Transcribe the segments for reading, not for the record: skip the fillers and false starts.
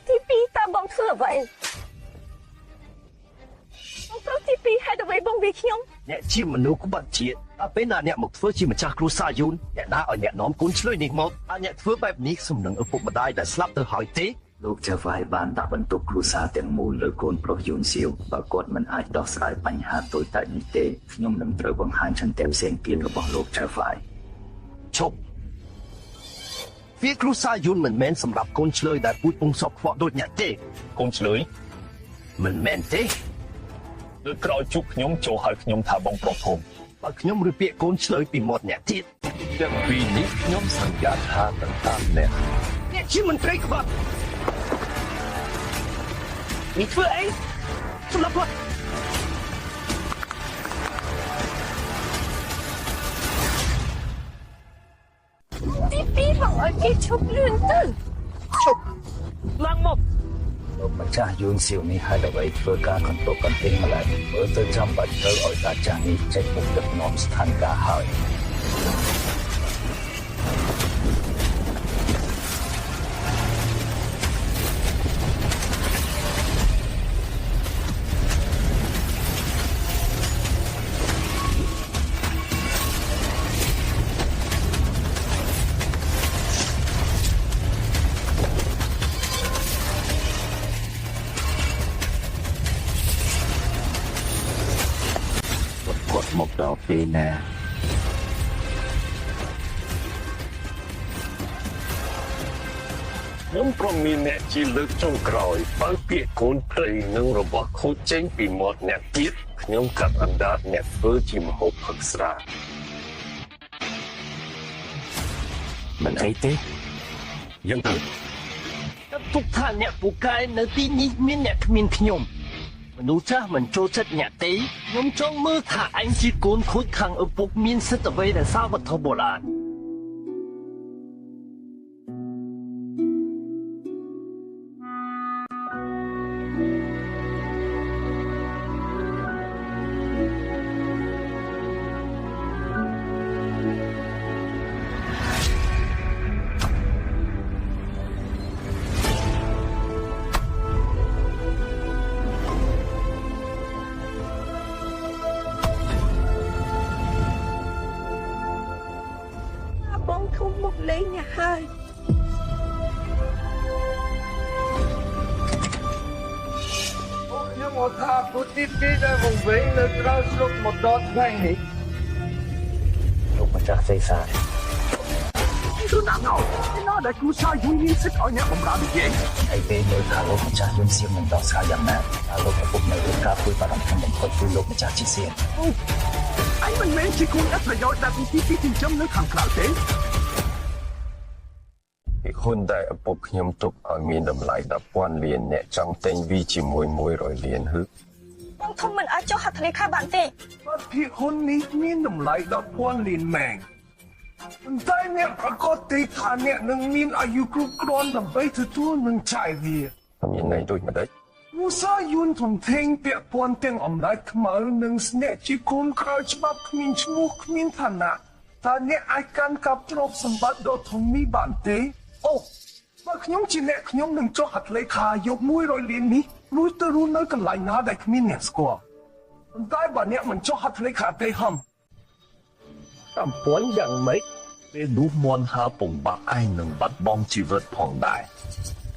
ទី2តើបងធ្វើអ្វីបងប្រុសទី2ហេតុអ្វីបងវាខ្ញុំអ្នកជាមនុស្សក្បត់ជាតិដល់ពេលណាអ្នកមកធ្វើជាម្ចាស់គ្រួសារយូនអ្នកណាឲ្យអ្នកនាំកូនឆ្លើយនេះមកហើយអ្នកធ្វើបែបនេះសំនឹងឪពុកម្ដាយដែលស្លាប់ទៅហើយទេលោកចាវាយបានដាក់បន្ទុកគ្រួសារទាំងមូលលើកូនប្រុសយូនសៀវបើគាត់មិនអាចដោះស្រាយបញ្ហាតូចតាចនេះទេខ្ញុំនឹងត្រូវបង្ហាញឆន្ទៈផ្សេងទៀតរបស់លោកចាវាយឈប់វាគ្រួសារយូនមិនមែនសម្រាប់កូនឆ្លើយដែលពូជពងសក់ខ្វក់ដូចអ្នកទេកូនឆ្លើយមិនមែនទេលើក្រោយជួបខ្ញុំចូលហៅខ្ញុំថាបងប្រុសធំបើខ្ញុំឬពាក្យកូនឆ្លើយពីមាត់អ្នកទៀតទាំងពីរនេះខ្ញុំសន្យាថានឹងតាមអ្នកជាមន្ត្រីក្បត់នេះធ្វើអីសម្រាប់គាត់ទី2បងឲ្យគេឈប់លឿនទៅឈប់ឡើងមកលោកម្ចាស់យូនសៀវនេះហើយដើម្បីធ្វើការកន្ទប់កន្ទិញម្ល៉េះមើលទៅចាំបាច់ត្រូវឲ្យតាចាស់នេះចេញមុខដឹកនាំស្ថានភាពហើយមកដល់ពេលណាខ្ញុំព្រមមានអ្នកជាលើកចុងក្រោយបើពាក្យកូនព្រៃនឹងរបស់ខូចចេញពីមាត់អ្នកទៀតខ្ញុំកាត់អណ្ដាតអ្នកធ្វើជាមហូបផឹកស្រាមិនអីទេយ៉ាងទៅទុកថាអ្នកពូកែនៅទីនេះមានអ្នកគ្មានខ្ញុំមនុស្សចាស់មិនចូលចិត្តអ្នកទេខ្ញុំចង់មើលថាអញជាកូនខូចខាងឪពុកមានសិទ្ធិអ្វីដែលសារវត្ថុបុរាណមកលេងអ្នកហើយខ្ញុំមកថាពុទ្ធទីពីរដែលមកវិញនៅក្រៅស្រុកមកដល់ថ្ងៃនេះលោកម្ចាស់សេសាគឺណាស់ណោដែលគ្រូសាយូនមានសិទ្ធិឲ្យអ្នកបម្រើនិយាយហើយពេលមើលថាលោកម្ចាស់យូនសៀមមិនដោះស្រាយយ៉ាងណាថាលោកឪពុកនៅលើការព្រួយបារម្ភបំផុតគឺលោកម្ចាស់ជាសៀមអញមិនមែនជាគូអត់ប្រយោជន៍ដែលទីពីរចិញ្ចឹមនៅខាងក្រៅទេហ៊ុនដែលឪពុកខ្ញុំទុកឲ្យមានតម្លៃ10,000លានអ្នកចង់ទិញវាជាមួយ100លានហឺបងធំមិនអាចចុះហត្ថលេខាបានទេបើភាគហ៊ុននេះមានតម្លៃ10,000លានម៉ែងប៉ុន្តែអ្នកប្រកាសទេថាអ្នកនឹងមានអាយុគ្រប់គ្រាន់ដើម្បីទទួលនឹងចាយវាមានន័យដូចម្ដេចមូសាយូនធំធេងពាក់ព័ន្ធទាំងអំណាចខ្មៅនិងស្នាក់ជាកូនក្រៅច្បាប់គ្មានឈ្មោះគ្មានឋានៈតើអ្នកអាចកាន់កាប់ទ្រព្យសម្បត្តិដ៏ធំនេះបានទេអូបើខ្ញុំជាអ្នកខ្ញុំនឹងចុះហត្ថលេខាយក100លាននេះលួចទៅរស់នៅកន្លែងណាដែលគ្មានអ្នកស្គាល់ប៉ុន្តែបើអ្នកមិនចុះហត្ថលេខាទេហំតាមពួនយ៉ាងម៉េចពេលនោះមន់ហើពងបាក់ឯងនឹងបាត់បង់ជីវិតផងដែរ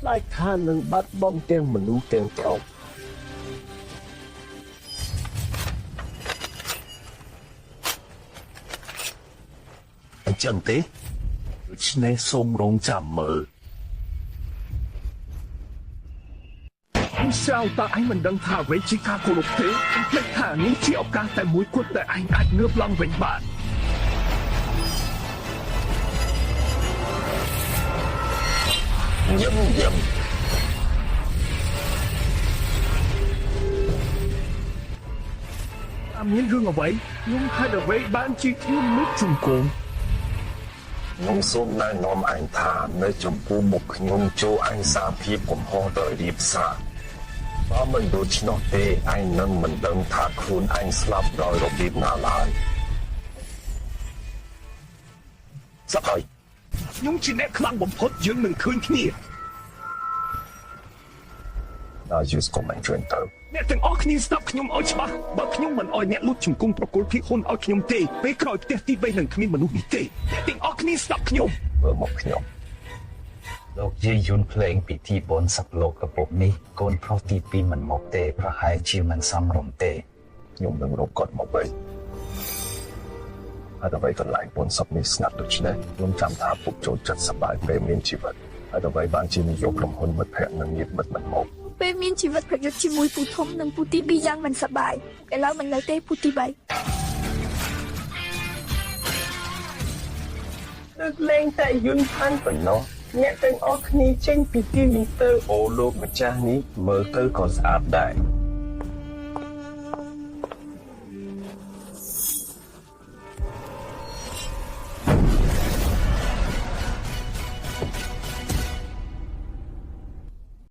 ខ្លាចថានឹងបាត់បង់ទាំងមនុស្សទាំងទ្រព្យអញ្ចឹងទេដូច្នេះសូមរងចាំមើលសៅតាអញមិនដឹងថាអ្វីជាការគោរពទេតែថានេះជាឱកាសតែមួយគត់ដែលអញអាចងើបឡើងវិញបានញឹមមានរឿងអ្វីខ្ញុំហេតុអ្វីបានជាខ្ញុំនឹកជុំគងខ្ញុំសូមណែនាំអញថានៅចំពោះមុខខ្ញុំចូលអញសារភាពកំហុសដោយរៀបសារបើមិនដូច្នោះទេអញនឹងមិនដឹងថាខ្លួនអញស្លាប់ដោយរបៀបណាឡើយសក់ហើយខ្ញុំជាអ្នកខ្លាំងបំផុតយើងនឹងឃើញគ្នា ដល់យូស្កុំមិនជួយទៅ អ្នកទាំងអស់គ្នាស្ដាប់ខ្ញុំឲ្យច្បាស់បើខ្ញុំមិនឲ្យអ្នកលួចជង្គង់ប្រគល់ភាគហ៊ុនឲ្យខ្ញុំទេពេលក្រោយផ្ទះទី3នឹងគ្មានមនុស្សនេះទេអ្នកទាំងអស់គ្នាស្ដាប់ខ្ញុំ មើលមកខ្ញុំ លោកយាយយន្តភ្លេងពិធីបុណ្យសពលោកកពុកនេះកូនប្រុសទី2មិនមកទេប្រហែលជាមិនសមរម្យទេ ខ្ញុំនឹងរកគាត់មកវិញហើយដើម្បីកន្លែងបុណ្យសពនេះស្ងាត់ដូច្នេះខ្ញុំចាំថាពុកចូលចិត្តសប្បាយពេលមានជីវិតហើយដើម្បីបានជានាយកក្រុមហ៊ុនមិត្តភក្តិនិងញាតិមិត្តមិនមក ពេលមានជីវិតប្រយុទ្ធជាមួយពូធំនិងពូទី2យ៉ាងមិនសប្បាយឥឡូវមិននៅទេពូទី3 លើកលែងតែយន្តផាន់ប៉ុណ្ណោះអ្នកទាំងអស់គ្នាចេញពីទីនេះទៅអូលោកម្ចាស់នេះមើលទៅក៏ស្អាតដែរ